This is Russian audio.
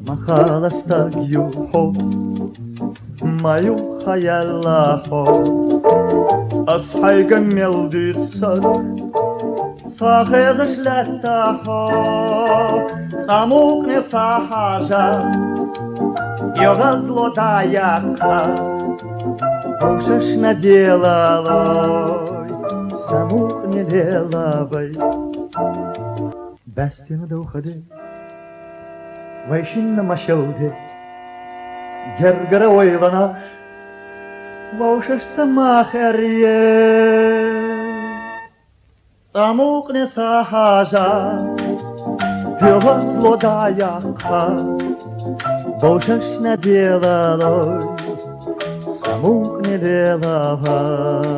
махала стагью хо, мою хаялла хо, асхайга мелдится, сахеза шлята хо, самукне сахажа, йога злотая ка, ушаш наделалой, самукне лелавой. Бәстені дұқыды, вайшынна машылды, гергірі ойланаш, ваушаш самах әрие. Самукне сахажа, пила злодая ка, ваушаш наделалой, самукне лелавой.